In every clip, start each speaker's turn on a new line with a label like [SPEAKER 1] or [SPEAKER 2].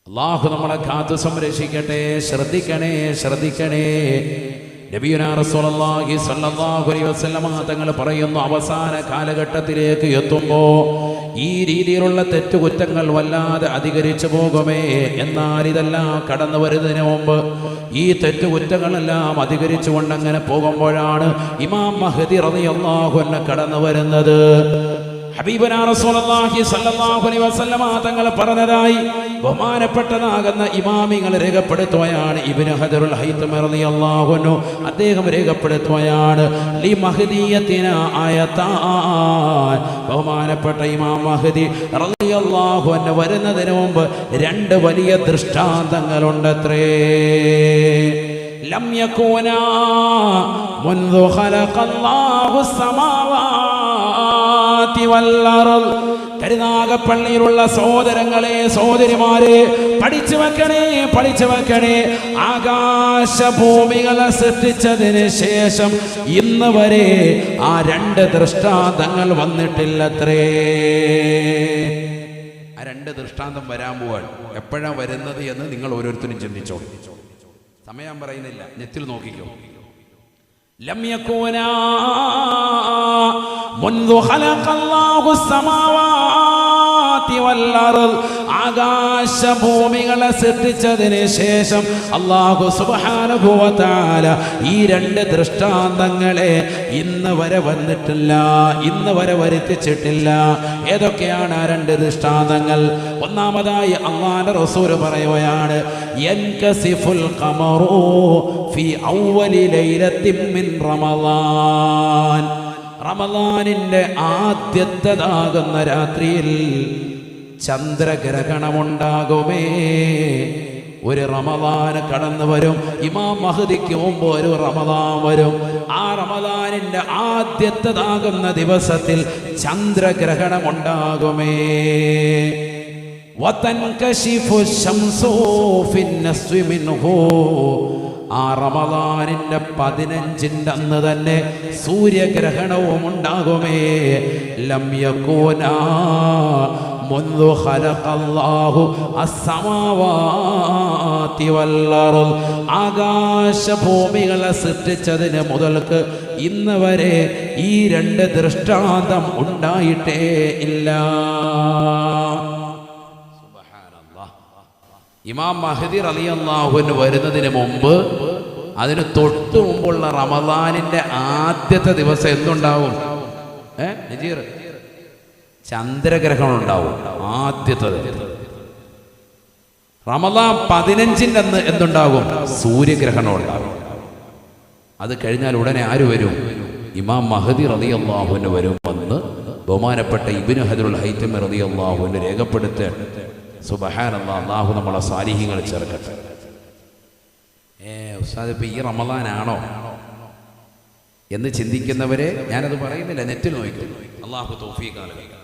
[SPEAKER 1] അല്ലാഹു നമ്മളെ കാത്തു സംരക്ഷിക്കട്ടെ. ശ്രദ്ധിക്കണേ. നബിയുനാ റസൂലുള്ളാഹി സ്വല്ലല്ലാഹു അലൈഹി വസല്ലമ തങ്ങൾ പറയുന്നു, അവസാന കാലഘട്ടത്തിലേക്ക് എത്തുമ്പോൾ ഈ രീതിയിലുള്ള തെറ്റുകുറ്റങ്ങൾ വല്ലാതെ അധികരിച്ചു പോകുമേ. എന്നാൽ ഇതെല്ലാം കടന്നു വരുന്നതിന് മുമ്പ് ഈ തെറ്റുകുറ്റങ്ങളെല്ലാം അധികരിച്ചുകൊണ്ട് അങ്ങനെ പോകുമ്പോഴാണ് ഇമാം മഹ്ദി റളിയല്ലാഹു അൻഹു കടന്നു വരുന്നത്. ഹബീബനാ റസൂലുള്ളാഹി സ്വല്ലല്ലാഹു അലൈഹി വസല്ലമ തങ്ങൾ പറഞ്ഞതായി ബഹുമാനപ്പെട്ടതാകുന്ന ഇമാമിങ്ങൾ രേഖപ്പെടുത്തുകയാണ്. ഇബ്നു ഹജറുൽ ഹൈതമി റളിയല്ലാഹു അൻഹു അദ്ദേഹം രേഖപ്പെടുത്തുകയാണ്, ലി മഹ്ദിയത്തിന ആയതാൻ. ബഹുമാനപ്പെട്ട ഇമാം മഹ്ദി റളിയല്ലാഹു അൻഹു വരുന്നതിന് മുമ്പ് രണ്ട് വലിയ ദൃഷ്ടാന്തങ്ങളുണ്ടത്രേ. ലം യകൂനാ മുൻദു ഖലഖല്ലാഹു സമാവാതി വൽ അർദ്. കരുനാഗപ്പള്ളിയിലുള്ള സഹോദരങ്ങളെ, സഹോദരിമാരെ, പഠിച്ചു വെക്കണേ. ആകാശഭൂമികളെ സൃഷ്ടിച്ചതിന് ശേഷം ഇന്ന് വരെ ആ രണ്ട് ദൃഷ്ടാന്തങ്ങൾ വന്നിട്ടില്ലത്രേ. ആ രണ്ട് ദൃഷ്ടാന്തം വരാൻ പോവാൻ എപ്പോഴാണ് വരുന്നത് എന്ന് നിങ്ങൾ ഓരോരുത്തരും ചിന്തിച്ചോ. സമയം പറയുന്നില്ല, നെറ്റിൽ നോക്കിക്കോ. ലം യകൂനാ മുൻദു ഖലഖല്ലാഹു സമാവാതി വൽ അർദ്. ആകാശഭൂമികളെ സൃഷ്ടിച്ചതിന് ശേഷം അല്ലാഹു സുബ്ഹാനഹു വ തആല ഈ രണ്ട് ദൃഷ്ടാന്തങ്ങളെ ഇന്ന് വരെ വന്നിട്ടില്ല, ഇന്ന് വരെ വരുത്തിച്ചിട്ടില്ല. ഏതൊക്കെയാണ് ആ രണ്ട് ദൃഷ്ടാന്തങ്ങൾ? ഒന്നാമതായി അല്ലാഹുവിന്റെ റസൂൽ പറയുകയാണ്, യൻകസിഫുൽ ഖമറു ഫി അവ്വലി ലൈലത്തിൻ മിൻ റമളാൻ. റമളാനിന്റെ ആദ്യത്തേതാകുന്ന രാത്രിയിൽ ചന്ദ്രഗ്രഹണമുണ്ടാകുമേ. ഒരു റമളാൻ കടന്നു വരും. ഇമാം മഹ്ദിക്ക് മുമ്പ് ഒരു റമളാൻ വരും. ആ റമളാനിന്റെ ആദ്യത്തേതാകുന്ന ദിവസത്തിൽ ചന്ദ്രഗ്രഹണമുണ്ടാകുമേ. വതൻകശിഫു ശംസു ഫിന്നസ്വി മിൻഹു. ആ റമളാനിന്റെ 15ന്റെ അന്ന് തന്നെ സൂര്യഗ്രഹണവും ഉണ്ടാകുമേ. ലം യകൂനാ മുൻദു ഖലഖല്ലാഹു അസ്സമാവാതി വൽ അർദ്. ആകാശഭൂമികളെ സൃഷ്ടിച്ചതിന് മുതൽക്ക് ഇന്ന് വരെ ഈ രണ്ട് ദൃഷ്ടാന്തം ഉണ്ടായിട്ടേ ഇല്ല. ഇമാം മഹ്ദി റളിയല്ലാഹു അൻഹു വരുന്നതിന് മുമ്പ്, അതിന് തൊട്ട് മുമ്പുള്ള റമളാനിന്റെ ആദ്യത്തെ ദിവസം എന്തുണ്ടാവും? നജീർ, ചന്ദ്രഗ്രഹണം ഉണ്ടാവും. ആദ്യത്തെ റമളാൻ 15ന്റെ അന്ന് എന്തുണ്ടാകും? സൂര്യഗ്രഹണം ഉണ്ടാകും. അത് കഴിഞ്ഞാൽ ഉടനെ ആര് വരും? ഇമാം മഹ്ദി റളിയല്ലാഹു അൻഹു വരും. വന്ന് ബഹുമാനപ്പെട്ട ഇബ്നു ഹജറുൽ ഹൈതമി റളിയല്ലാഹു അൻഹു രേഖപ്പെടുത്തി. സുബ്ഹാനല്ലാഹ്, അല്ലാഹു നമ്മളെ സാലിഹീങ്ങൾ ചേർക്കട്ടെ. ഉസ്താദ് ഇപ്പം ഈ റമളാനാണോ എന്ന് ചിന്തിക്കുന്നവരെ ഞാനത് പറയുന്നില്ല, നെറ്റിൽ നോക്കും. അല്ലാഹു തൗഫീഖ് നൽകട്ടെ.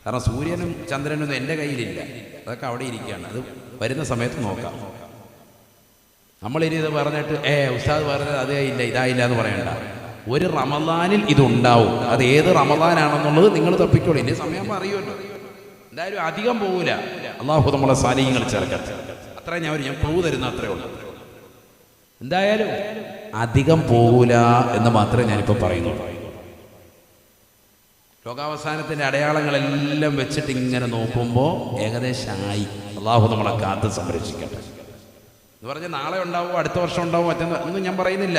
[SPEAKER 1] കാരണം സൂര്യനും ചന്ദ്രനൊന്നും എൻ്റെ കയ്യിലില്ല, അതൊക്കെ അവിടെ ഇരിക്കുകയാണ്. അത് വരുന്ന സമയത്ത് നോക്കാം. നമ്മളിനി ഇത് പറഞ്ഞിട്ട് ഉസ്താദ് പറഞ്ഞത് അതേ ഇല്ല ഇതായില്ല എന്ന് പറയണ്ട. ഒരു റമളാനിൽ ഇതുണ്ടാവും. അത് ഏത് റമളാനാണെന്നുള്ളത് നിങ്ങൾ തപ്പിക്കോളൂ. ഇനി സമയം അറിയുമല്ലോ. എന്തായാലും അധികം പോകൂല. അല്ലാഹു നമ്മളെ സാലിഹ്യങ്ങൾ ചേർക്കട്ടെ. അത്ര ഞാൻ ക്ലൂ തരുന്ന അത്രേ ഉള്ളൂ. എന്തായാലും അധികം പോകൂല എന്ന് മാത്രമേ ഞാനിപ്പോൾ പറയുന്നുള്ളൂ. ലോകാവസാനത്തിൻ്റെ അടയാളങ്ങളെല്ലാം വെച്ചിട്ട് ഇങ്ങനെ നോക്കുമ്പോൾ ഏകദേശമായി. അല്ലാഹു നമ്മളെ കാത്ത് സംരക്ഷിക്കട്ടെ എന്ന് പറഞ്ഞാൽ നാളെ ഉണ്ടാവും, അടുത്ത വർഷം ഉണ്ടാവും, ഒന്നും ഞാൻ പറയുന്നില്ല.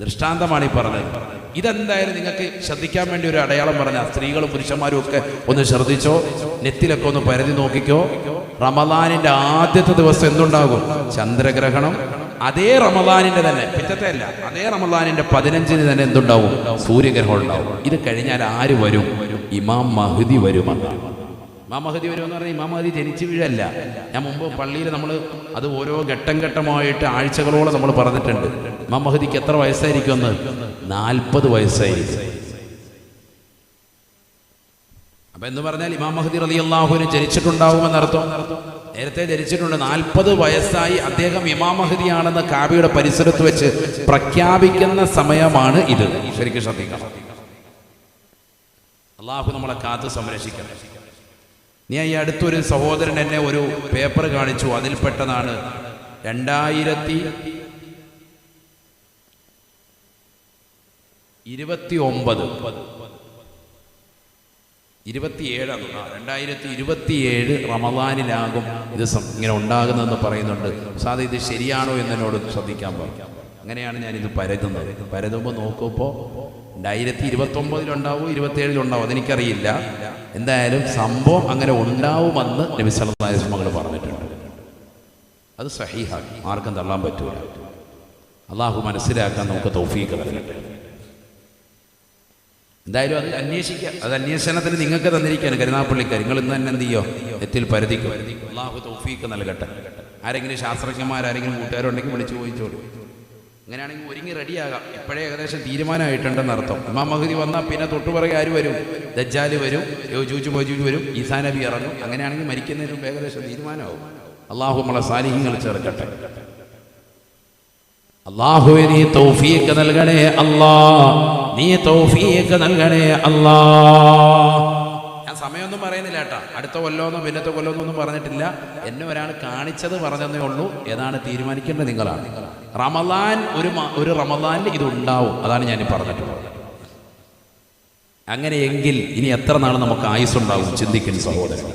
[SPEAKER 1] ദൃഷ്ടാന്തമാണ് ഈ പറഞ്ഞത്. ഇതെന്തായാലും നിങ്ങൾക്ക് ശ്രദ്ധിക്കാൻ വേണ്ടി ഒരു അടയാളം പറഞ്ഞ സ്ത്രീകളും പുരുഷന്മാരും ഒക്കെ ഒന്ന് ശ്രദ്ധിച്ചോ. നെറ്റിലൊക്കെ ഒന്ന് പരതി നോക്കിക്കോ. റമളാനിന്റെ ആദ്യത്തെ ദിവസം എന്തുണ്ടാകും? ചന്ദ്രഗ്രഹണം. അതേ റമളാനിന്റെ തന്നെ, പിറ്റത്തെ അല്ല, അതേ റമളാനിന്റെ 15-ന് തന്നെ എന്തുണ്ടാവും? സൂര്യഗ്രഹണം ഉണ്ടാവും. ഇത് കഴിഞ്ഞാൽ ആര് വരും? ഇമാം മഹ്ദി വരുമെന്നാണ്. ഇമാം മഹ്ദി വരുമെന്ന് പറഞ്ഞാൽ ഇമാം മഹ്ദി ജനിച്ചു വീഴല്ല. ഞാൻ മുമ്പ് പള്ളിയിൽ നമ്മൾ അത് ഓരോ ഘട്ടമായിട്ട് ആഴ്ചകളോളം നമ്മൾ പറഞ്ഞിട്ടുണ്ട്. ഇമാം മഹ്ദിക്ക് എത്ര വയസ്സായിരിക്കുമെന്ന്? 40 വയസ്സായിരിക്കും. അപ്പൊ എന്ന് പറഞ്ഞാൽ ഇമാം മഹ്ദി റളിയല്ലാഹു അൻഹു ജനിച്ചിട്ടുണ്ടാവുമെന്നർത്ഥം. നേരത്തെ ജനിച്ചിട്ടുണ്ട്. 40 വയസ്സായി അദ്ദേഹം ഇമാം മഹ്ദിയാണെന്ന് കാബയുടെ പരിസരത്ത് വെച്ച് പ്രഖ്യാപിക്കുന്ന സമയമാണ് ഇത്. ശരിക്കും ശ്രദ്ധിക്കണം. അല്ലാഹു നമ്മളെ കാത്ത് സംരക്ഷിക്കണം. നീ ഈ അടുത്തൊരു സഹോദരൻ എന്നെ ഒരു പേപ്പർ കാണിച്ചു, അതിൽപ്പെട്ടതാണ് 2027 റമദാനിലാകും ഇത് ഇങ്ങനെ ഉണ്ടാകുന്നതെന്ന് പറയുന്നുണ്ട്. സാധാ ഇത് ശരിയാണോ എന്നോട് ശ്രദ്ധിക്കാൻ പറഞ്ഞു. അങ്ങനെയാണ് ഞാനിത് പരതുമ്പോൾ നോക്കുമ്പോൾ 2029 ഉണ്ടാവും, 27 ഉണ്ടാവും, അതെനിക്കറിയില്ല. എന്തായാലും സംഭവം അങ്ങനെ ഉണ്ടാവുമെന്ന് നബി സല്ലല്ലാഹു അലൈഹി വസല്ലം പറഞ്ഞിട്ടുണ്ട്. അത് സഹീഹാണ്, ആർക്കും തള്ളാൻ പറ്റൂല. അള്ളാഹു മനസ്സിലാക്കാൻ നമുക്ക് തൗഫീഖ് നൽകട്ടെ. എന്തായാലും അത് അന്വേഷിക്കുക. അത് അന്വേഷണത്തിന് നിങ്ങൾക്ക് തന്നിരിക്കുകയാണ് കരുനാഗപ്പള്ളിക്കാർ. നിങ്ങൾ ഇന്ന് തന്നെ എന്ത് ചെയ്യോ, എത്തിൽ പരതിക്കും. അള്ളാഹു തൗഫീഖ് നൽകട്ടെ. ആരെങ്കിലും ശാസ്ത്രജ്ഞന്മാരെങ്കിലും കൂട്ടുകാരുണ്ടെങ്കിൽ വിളിച്ചു ചോദിച്ചോളൂ. അങ്ങനെയാണെങ്കിൽ ഒരുങ്ങി റെഡിയാകാം. ഇപ്പോഴേ ഏകദേശം തീരുമാനമായിട്ടുണ്ടെന്ന് അർത്ഥം. ഇമാം മഹ്ദി വന്നാൽ പിന്നെ തൊട്ടുപുറകെ ആര് വരും? ദജ്ജാൽ വരും, യജൂജ് മജൂജ് വരും, ഈസാ നബി ഇറങ്ങും. അങ്ങനെയാണെങ്കിൽ മരിക്കുന്നതിന് മുമ്പ് ഏകദേശം തീരുമാനമാവും. അള്ളാഹു നമ്മളെ സാലിഹ്യങ്ങൾ ചേർക്കട്ടെ. അല്ലാഹുവേ നീ തൗഫീഖ് നൽകണേ അല്ലാ, നീ തൗഫീഖ് നൽകണേ അല്ലാ. ഞാൻ സമയമൊന്നും പറയുന്നില്ല കേട്ടാ. അടുത്ത കൊല്ലമൊന്നും പിന്നത്തെ കൊല്ലമൊന്നും പറഞ്ഞിട്ടില്ല. എന്നെ ഒരാൾ കാണിച്ചത് പറഞ്ഞതേ ഉള്ളൂ. ഏതാണ് തീരുമാനിക്കേണ്ടത് നിങ്ങളാണ്. റമദാൻ ഒരു റമദാനിൽ ഇതുണ്ടാവും, അതാണ് ഞാൻ പറഞ്ഞിട്ടുള്ളത്. അങ്ങനെയെങ്കിൽ ഇനി എത്ര നാൾ നമുക്ക് ആയുസ്സുണ്ടാവും ചിന്തിക്കുന്ന സഹോദരൻ.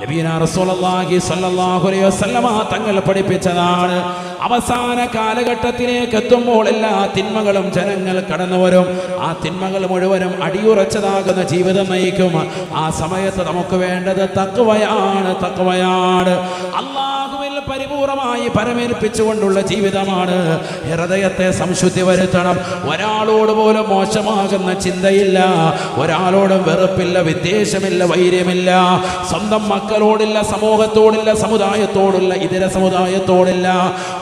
[SPEAKER 1] നബിയുനാ റസൂലുള്ളാഹി സ്വല്ലല്ലാഹു അലൈഹി വസല്ലമ തങ്ങൾ പഠിപ്പിച്ചതാണ്, അവസാന കാലഘട്ടത്തിലേക്ക് എത്തുമ്പോൾ എല്ലാ തിന്മകളും ജനങ്ങൾ കടന്നു വരും. ആ തിന്മകൾ മുഴുവനും അടിയുറച്ചതാകുന്ന ജീവിതം നയിക്കും. ആ സമയത്ത് നമുക്ക് വേണ്ടത് തഖ്വയാണ്. അല്ലാഹുവിൽ പരിപൂർണമായി പരമേൽപ്പിച്ചുകൊണ്ടുള്ള ജീവിതമാണ്. ഹൃദയത്തെ സംശുദ്ധി വരുത്തണം. ഒരാളോട് പോലും മോശമാകുന്ന ചിന്തയില്ല, ഒരാളോടും വെറുപ്പില്ല, വിദ്വേഷമില്ല, വൈര്യമില്ല. സ്വന്തം മക്കളോടില്ല, സമൂഹത്തോടില്ല, സമുദായത്തോടില്ല, ഇതര സമുദായത്തോടില്ല,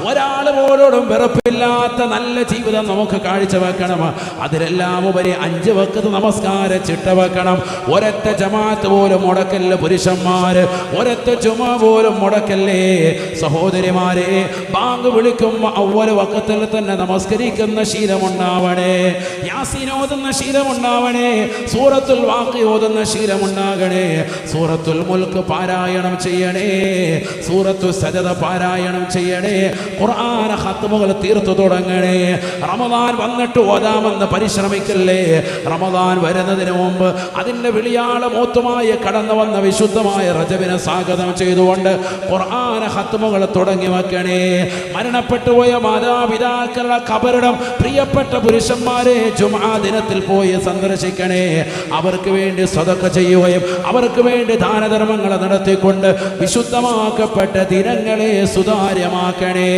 [SPEAKER 1] ഒരാൾ പോലോടും വെറുപ്പില്ലാത്ത നല്ല ജീവിതം നമുക്ക് കാഴ്ചവെക്കണം. അതിലെല്ലാം ഉപരി 5 വഖ്ത് നമസ്കാര ചിട്ട വെക്കണം. ഒരൊറ്റ ജമാഅത്ത് പോലും മുടക്കല്ല പുരുഷന്മാര്, ഒരൊറ്റ ജുമാ പോലും മുടക്കല്ലേ സഹോദരിമാരെ. ബാങ്ക് വിളിക്കുമ്പോൾ അവ്വൽ വഖത്തിൽ തന്നെ നമസ്കരിക്കുന്ന ശീലമുണ്ടാവണേ, യാസീൻ ഓതുന്ന ശീലമുണ്ടാവണേ, സൂറത്തുൽ വാഖിഅ ഓതുന്ന ശീലമുണ്ടാകണേ, സൂറത്തുൽ മുൽക്ക് പാരായണം ചെയ്യണേ, സൂറത്തു സജദ പാരായണം ചെയ്യണേ, ഖുർആൻ ഖത്മുകൾ തീർത്തു തുടങ്ങണേ. റമദാൻ വന്നിട്ട് ഓതാമെന്ന് പരിശ്രമിക്കല്ലേ. റമദാൻ വരുന്നതിന് മുമ്പ് അതിൻ്റെ വിളിയാള മൂത്തുമായി കടന്നു വന്ന വിശുദ്ധമായ റജബിനെ സ്വാഗതം ചെയ്തുകൊണ്ട് ഖുർആൻ ഖത്മുകൾ തുടങ്ങി വെക്കണേ. മരണപ്പെട്ടു പോയ മാതാപിതാക്കളുടെ ഖബറിടം പ്രിയപ്പെട്ട പുരുഷന്മാരെ ജുമുഅ ദിനത്തിൽ പോയി സന്ദർശിക്കണേ. അവർക്ക് വേണ്ടി സദഖ ചെയ്യുകയും അവർക്ക് വേണ്ടി ദാനധർമ്മങ്ങൾ നടത്തിക്കൊണ്ട് വിശുദ്ധമാക്കപ്പെട്ട ദിനങ്ങളെ സുതാര്യമാക്കണേ.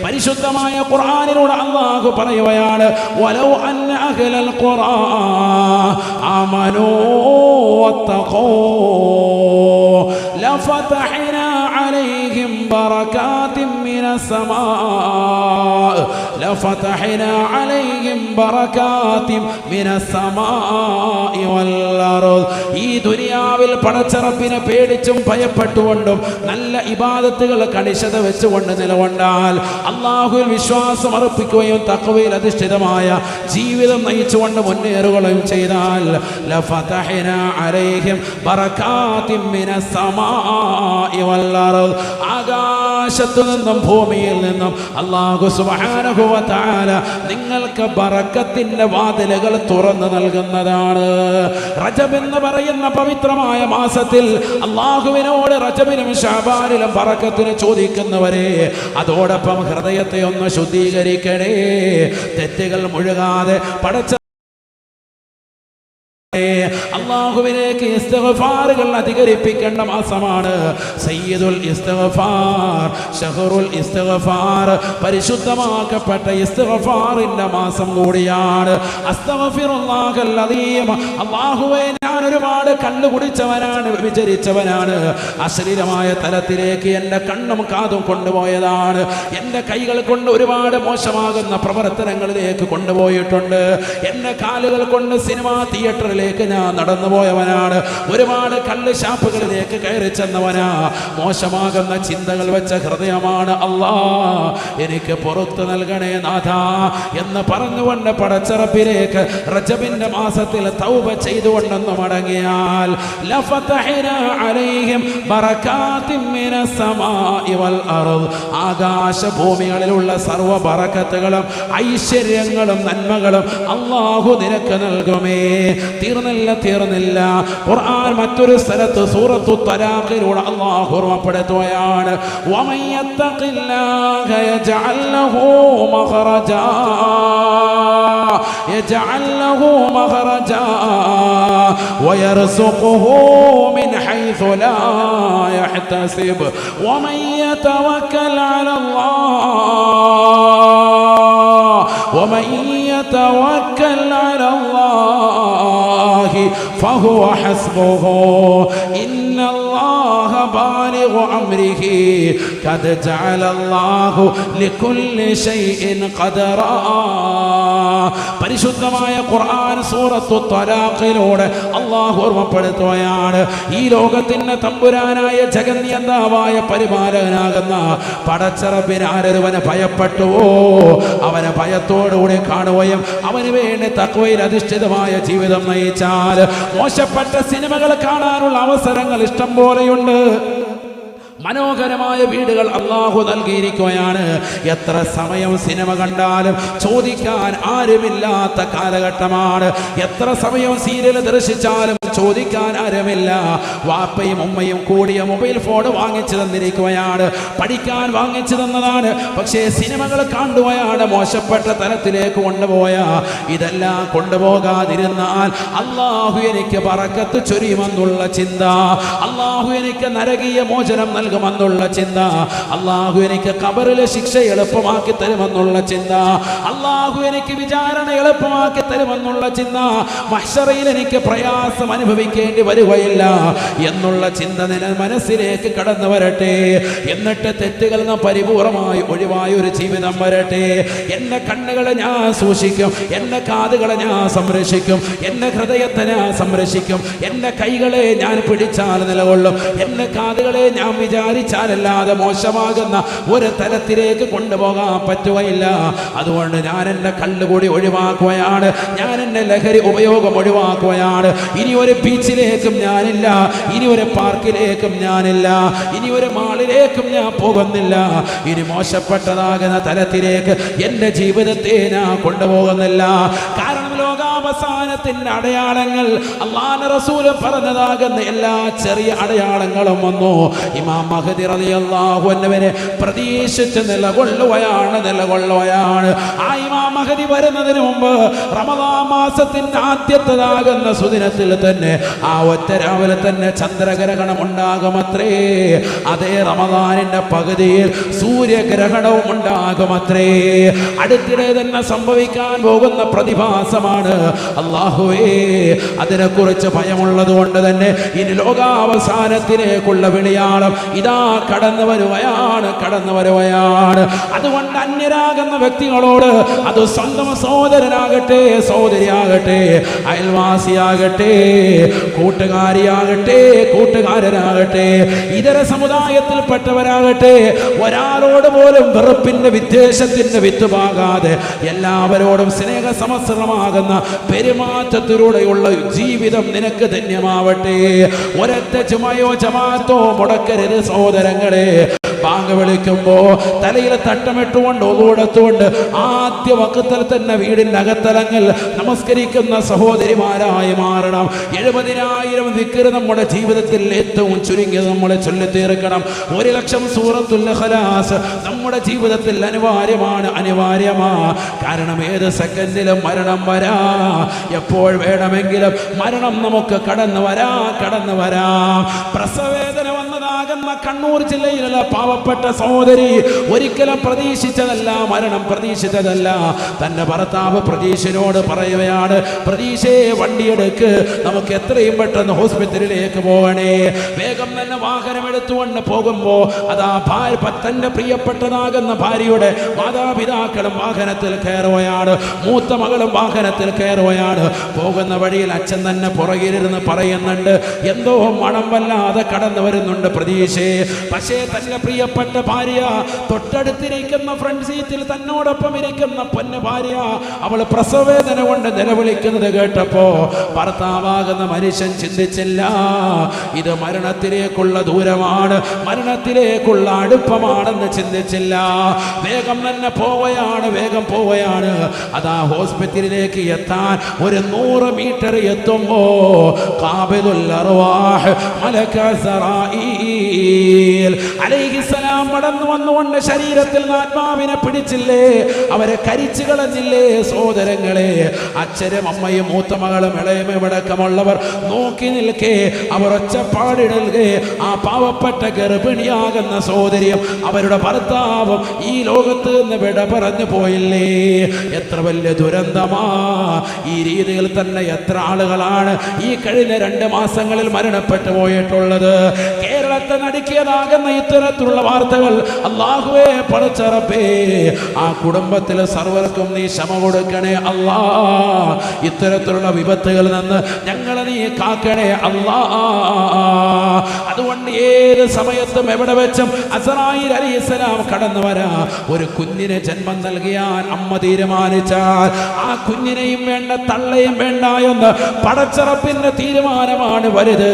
[SPEAKER 1] പരിശുദ്ധമായ ഖുർആനിലൂടെ അല്ലാഹു പറയുകയാണ്, വലൗ അന്ന അഹ്ലൽ ഖുർആൻ ആമനൂ വത്തഖൂ ലഫതഹ്നാ അലൈഹിം ബറകാതിൻ മിനസ് സമാഅ ലഫതഹ്നാ അലൈഹിം ബറകാതിൻ മിനസ് സമാഇ വൽ അർദ്. ഈ ദുനിയാവിൽ പടച്ച റബ്ബിനെ പേടിച്ചും ഭയപ്പെട്ടുകൊണ്ടും നല്ല ഇബാദത്തുകൾ കണിശത വെച്ചുകൊണ്ട് നിലകൊണ്ടാൽ, അല്ലാഹുവിൽ വിശ്വാസം അർപ്പിക്കുകയും തഖ്വയിൽ അധിഷ്ഠിതമായ ജീവിതം നയിച്ചുകൊണ്ട് മുന്നേറുകയും ചെയ്താൽ ലഫതഹ്നാ അലൈഹിം ബറകാതിൻ മിനസ് സമാഇ വൽ അർദ്. ആകാശത്തു നിന്നും ഭൂമിയിൽ നിന്നും അല്ലാഹു സുബ്ഹാനഹു വ തആല നിങ്ങൾക്ക് ബറക്കത്തിന്റെ വാതിലുകൾ തുറന്നു നൽകുന്നതാണ്. റജബ് എന്ന് പറയുന്ന പവിത്രമായ മാസത്തിൽ അല്ലാഹുവിനോട് റജബിലും ശഅബാനിലും ബറക്കത്തിന് ചോദിക്കുന്നവരെ, അതോടൊപ്പം ഹൃദയത്തെ ഒന്ന് ശുദ്ധീകരിക്കണേ. തെറ്റുകൾ മുഴുകാതെ പടച്ച അല്ലാഹുവിലേക്ക് ഇസ്തിഗ്ഫാറുകൾ അധികരിപ്പിക്കേണ്ട മാസമാണ്. സയ്യിദുൽ ഇസ്തിഗ്ഫാർ, ഷഹറുൽ ഇസ്തിഗ്ഫാർ, പരിശുദ്ധമാക്കപ്പെട്ട ഇസ്തിഗ്ഫാറിന്റെ മാസം കൂടിയാണ്. അസ്തഗ്ഫിറുല്ലാഹൽ അദീം. അല്ലാഹുവേ, ഞാൻ ഒരുപാട് കണ്ണു കുടിച്ചവനാണ്, വിചരിച്ചവനാണ്, അശ്ലീലമായ തലത്തിലേക്ക് എൻ്റെ കണ്ണും കാതും കൊണ്ടുപോയതാണ്, എൻ്റെ കൈകൾ കൊണ്ട് ഒരുപാട് മോശമാകുന്ന പ്രവർത്തനങ്ങളിലേക്ക് കൊണ്ടുപോയിട്ടുണ്ട്, എൻ്റെ കാലുകൾ കൊണ്ട് സിനിമാ തിയേറ്ററിലേക്ക് ഞാൻ നടന്നു കടന്നുപോയവനാണ്. ഒരുപാട് കള്ള് ഷാപ്പുകളിലേക്ക് കയറി ചെന്നവനാ. മോശമാകുന്ന ചിന്തകൾ വെച്ച ഹൃദയമാണ്. അല്ലാ, എനിക്ക് പുറത്തു നൽകണേ നാഥാ എന്ന് പറഞ്ഞുകൊണ്ട് പടച്ചറപ്പിലേക്ക് റജബിന്റെ മാസത്തിൽ തൗബ ചെയ്തുകൊണ്ടെന്ന് മടങ്ങിയാൽ ലഫതഹ്നാ അലൈഹിം ബറകാതിൻ മിനസ് സമാഇ വൽ അർദ്, ആകാശഭൂമികളിലുള്ള സർവ്വ ബറക്കത്തുകളും ഐശ്വര്യങ്ങളും നന്മകളും അല്ലാഹു നിനക്ക് നൽകുമേ. തീർന്നില്ല. ഖുർആൻ മറ്റൊരു സ്ഥലത്ത് സൂറത്തു തലാഖിലൂടെ അല്ലാഹു ഓർമ്മപ്പെടുത്തുകയാണ്, വമൻ യത്തഖില്ലാഹ യജ്അൽ ലഹു മഖറജാ വയർസുഖുഹു മിൻ ഹൈസു ലാ യഹ്തസിബ് വമൻ യതവക്കൽ അലല്ലാഹി ഫഹുവ ഹസ്ബുഹു ഇന്നല്ലാഹ ബാലിഗു അംരിഹി ഖദ് ജഅലല്ലാഹു ലികുല്ലി ശൈഇൻ ഖദറാ. പരിശുദ്ധമായ ഖുർആൻ സൂറത്തു തലാഖിലൂടെ അല്ലാഹു ഓർമ്മപ്പെടുത്തുകയാണ്, ഈ ലോകത്തിന്റെ തമ്പുരാനായ ജഗന്നിയന്താവായ പരിപാലകനാകുന്ന പടച്ചറബിന് ആരൊരുവനെ ഭയപ്പെട്ടുവോ അവനെ ഭയത്തോടുകൂടി കാണുകയും അവന് വേണ്ടി തഖ്വയിൽ അധിഷ്ഠിതമായ ജീവിതം നയിച്ചാൽ മോശപ്പെട്ട സിനിമകൾ കാണാനുള്ള അവസരങ്ങൾ ഇഷ്ടം പോലെയുണ്ട്. മനോഹരമായ വീടുകൾ അല്ലാഹു നൽകിയിരിക്കുകയാണ്. എത്ര സമയം സിനിമ കണ്ടാലും ചോദിക്കാൻ ആരുമില്ലാത്ത കാലഘട്ടമാണ്. എത്ര സമയം സീരിയൽ ദർശിച്ചാലും ചോദിക്കാൻ ആരുമില്ല. വാപ്പയും ഉമ്മയും കൂടിയ മൊബൈൽ ഫോൺ വാങ്ങിച്ചു തന്നിരിക്കുകയാണ്, പഠിക്കാൻ വാങ്ങിച്ചു തന്നതാണ്. പക്ഷേ സിനിമകൾ കാണുകയാണ് മോശപ്പെട്ട തലത്തിലേക്ക് കൊണ്ടുപോയ. ഇതെല്ലാം കൊണ്ടുപോകാതിരുന്നാൽ അല്ലാഹു എനിക്ക് ബറക്കത്ത് ചൊരിയുമെന്നുള്ള ചിന്ത, അല്ലാഹു എനിക്ക് നരകീയ മോചനം നൽകുമെന്നുള്ള ചിന്ത, അല്ലാഹു എനിക്ക് ഖബറിലെ ശിക്ഷ എളുപ്പമാക്കി തരുമെന്നുള്ള ചിന്ത, അല്ലാഹു എനിക്ക് വിചാരണ എളുപ്പമാക്കി തരുമെന്നുള്ള ചിന്ത, മഹ്ശറയിൽ എനിക്ക് പ്രയാസം അനുഭവിക്കേണ്ടി വരികയില്ല എന്നുള്ള ചിന്ത മനസ്സിലേക്ക് കടന്നു വരട്ടെ. എന്നിട്ട് തെറ്റുകൾ പരിപൂർണമായി ഒഴിവായ ഒരു ജീവിതം വരട്ടെ. എന്റെ കണ്ണുകളെ ഞാൻ സൂക്ഷിക്കും, എന്റെ കാതുകളെ ഞാൻ സംരക്ഷിക്കും, എന്റെ ഹൃദയത്തെ ഞാൻ സംരക്ഷിക്കും, എന്റെ കൈകളെ ഞാൻ പിടിച്ചാൽ നിലകൊള്ളും, എന്റെ കാതുകളെ ഞാൻ വിചാരിച്ചാലല്ലാതെ മോശമാകുന്ന ഒരു തലത്തിലേക്ക് കൊണ്ടുപോകാൻ പറ്റുകയില്ല. അതുകൊണ്ട് ഞാൻ എന്റെ കള്ളുകൂടി ഒഴിവാക്കുകയാണ്, ഞാൻ എന്റെ ലഹരി ഉപയോഗം ഒഴിവാക്കുകയാണ്. ഇനി ഒരു ബീച്ചിലേക്കും ഞാനില്ല, ഇനി ഒരു പാർക്കിലേക്കും ഞാനില്ല, ഇനി ഒരു മാളിലേക്കും ഞാൻ പോകുന്നില്ല. ഇനി മോശപ്പെട്ടതാകുന്ന തലത്തിലേക്ക് എന്റെ ജീവിതത്തെ ഞാൻ കൊണ്ടുപോകുന്നില്ല. കാരണം ലോകാവസാനത്തിന്റെ അടയാളങ്ങൾ അല്ലാഹുവിന്റെ റസൂൽ പറഞ്ഞതാകുന്ന എല്ലാ ചെറിയ അടയാളങ്ങളും വന്നു. ഇമാം മഹ്ദി റളിയല്ലാഹു അൻഹുവിനെ പ്രതീക്ഷിച്ച് നിലകൊള്ളുകയാണ്. ആ ഇമാം മഹ്ദി വരുന്നതിന് മുമ്പ് റമദാൻ മാസത്തിന്റെ ആദ്യത്തേതാകുന്ന സുദിനത്തിൽ തന്നെ ആ ഒറ്റ രാവിലെ തന്നെ ചന്ദ്രഗ്രഹണം ഉണ്ടാകുമത്രേ. അതേ റമദാനിന്റെ പകുതിയിൽ സൂര്യഗ്രഹണവും ഉണ്ടാകുമത്രേ. അടുത്തിടെ തന്നെ സംഭവിക്കാൻ പോകുന്ന പ്രതിഭാസമാണ്. അല്ലാഹുവേ, അതിനെക്കുറിച്ച് ഭയമുള്ളത് കൊണ്ട് തന്നെ ഇനി ലോകാവസാനത്തിലേക്കുള്ള വിളിയാളം ഇതാ കടന്നു വരുകയാണ്. അതുകൊണ്ട് അന്യരാകുന്ന വ്യക്തികളോട്, അത് സ്വന്തം സഹോദരനാകട്ടെ, സഹോദരിയാകട്ടെ, അയൽവാസിയാകട്ടെ, കൂട്ടുകാരിയാകട്ടെ, കൂട്ടുകാരനാകട്ടെ, ഇതര സമുദായത്തിൽപ്പെട്ടവരാകട്ടെ, ഒരാളോട് പോലും വെറുപ്പിന്റെ വിദ്വേഷത്തിന്റെ വിത്തുപാകാതെ എല്ലാവരോടും സ്നേഹസമസ്രമാകുന്ന പെരുമാറ്റത്തിലൂടെയുള്ള ജീവിതം നിനക്ക് ധന്യമാവട്ടെ. ഒരൊറ്റ ചുമയോ ജമാഅത്തോ മുടക്കരുത് സഹോദരങ്ങളെ. ബാങ്ക് വിളിക്കുമ്പോ തലയിൽ തട്ടമിട്ടുകൊണ്ട് ഒതുകൊടുത്തുകൊണ്ട് ആദ്യ വക്കത്തിൽ തന്നെ വീടിന്റെ അകത്തലങ്ങൾ നമസ്കരിക്കുന്ന സഹോദരിമാരായി മാറണം. 70,000 ദിക്ർ നമ്മുടെ ജീവിതത്തിൽ ഏറ്റവും ചുരുങ്ങിയത് നമ്മളെ ചൊല്ലി തീർക്കണം. 1,00,000 സൂറത്തുൽ ഇഖ്ലാസ് നമ്മുടെ ജീവിതത്തിൽ അനിവാര്യമാ. കാരണം ഏത് സെക്കൻഡിലും മരണം വരാ, എപ്പോൾ വേണമെങ്കിലും മരണം നമുക്ക് കടന്നു വരാം. പ്രസവവേദന വന്നതാ മകളാകുന്ന കണ്ണൂർ ജില്ലയിലുള്ള പാവപ്പെട്ട സഹോദരി ഒരിക്കലും പ്രതീക്ഷിച്ചതല്ല, മരണം പ്രതീക്ഷിച്ചതല്ല. തന്റെ ഭർത്താവ് പ്രതീക്ഷയോട് പറയുകയാണ്, പ്രതീക്ഷയെ വണ്ടിയെടുക്ക്, നമുക്ക് എത്രയും പെട്ടെന്ന് ഹോസ്പിറ്റലിലേക്ക് പോകണേ. വേഗം തന്നെ വാഹനം എടുത്തുകൊണ്ട് പോകുമ്പോ അതാ തന്റെ പ്രിയപ്പെട്ടതാകുന്ന ഭാര്യയുടെ മാതാപിതാക്കളും വാഹനത്തിൽ കയറുകയാണ്, മൂത്ത മകളും വാഹനത്തിൽ കയറുകയാണ്. പോകുന്ന വഴിയിൽ അച്ഛൻ തന്നെ പുറകിലിരുന്ന് പറയുന്നുണ്ട്, എന്തോ മണം വല്ലാതെ കടന്നു വരുന്നുണ്ട് പ്രതീക്ഷയെ. പക്ഷേ തന്റെ പ്രിയപ്പെട്ട ഭാര്യ തൊട്ടടുത്തിരിക്കുന്ന ഫ്രണ്ട് സീറ്റിൽ തന്നോടൊപ്പം ഇരിക്കുന്ന പൊന്നു ഭാര്യ അവൾ പ്രസവവേദന കൊണ്ട് നിലവിളിക്കുന്നത് കേട്ടപ്പോ ഭർത്താവാകുന്ന മനുഷ്യൻ ചിന്തിച്ചില്ല, ഇത് മരണത്തിലേക്കുള്ള ദൂരമാണ്, മരണത്തിലേക്കുള്ള അടുപ്പമാണെന്ന് ചിന്തിച്ചില്ല. വേഗം തന്നെ വേഗം പോവുകയാണ്. അതാ ഹോസ്പിറ്റലിലേക്ക് എത്താൻ ഒരു 100 മീറ്റർ എത്തുമ്പോ ഖാബിദുൽ അർവാഹ് മലക സറായീൽ അലൈഹിസ്സലാം കടന്നു വന്നുകൊണ്ട് ശരീരത്തിൽ ആത്മാവിനെ പിടിച്ചില്ലേ, അവരെ കരിച്ചു കളഞ്ഞില്ലേ. സഹോദരങ്ങളെ, അച്ഛനും അമ്മയും മൂത്ത മകളും ഇളയമടക്കമുള്ളവർ നോക്കി നിൽക്കേ, അവർ ഒച്ചപ്പാടിടൽകെ ആ പാവപ്പെട്ട ഗർഭിണിയാകുന്ന സഹോദരിയും അവരുടെ ഭർത്താവും ഈ ലോകത്ത് നിന്ന് വിട പറഞ്ഞു പോയില്ലേ. എത്ര വലിയ ദുരന്തമാ! ഈ രീതിയിൽ തന്നെ എത്ര ആളുകളാണ് ഈ കഴിഞ്ഞ 2 മാസങ്ങളിൽ മരണപ്പെട്ടു പോയിട്ടുള്ളത്. കേരളത്തെ നടുക്കിയതാകുന്ന ഇത്തരത്തിലുള്ള വാർത്തകൾ അല്ലാഹുവേ, പടച്ച റബ്ബേ, ആ കുടുംബത്തിലെ സർവർക്കും നീ ക്ഷമ കൊടുക്കണേ അല്ലാ. ഇത്തരത്തിലുള്ള വിപത്തുകളിൽ നിന്ന് ഞങ്ങളെ നീ കാക്കണേ അല്ലാ. അതുകൊണ്ട് ഏത് സമയത്തും എവിടെ വെച്ചും അസ്റായീൽ അലൈഹിസ്സലാം കടന്നു വരാ. ഒരു കുഞ്ഞിനെ ജന്മം നൽകിയാൽ അമ്മ തീരുമാനിച്ചാൽ ആ കുഞ്ഞിനെയും വേണ്ട, തള്ളയും വേണ്ട എന്ന് പടച്ച റബ്ബിന്റെ തീരുമാനമാണ് വലുത്.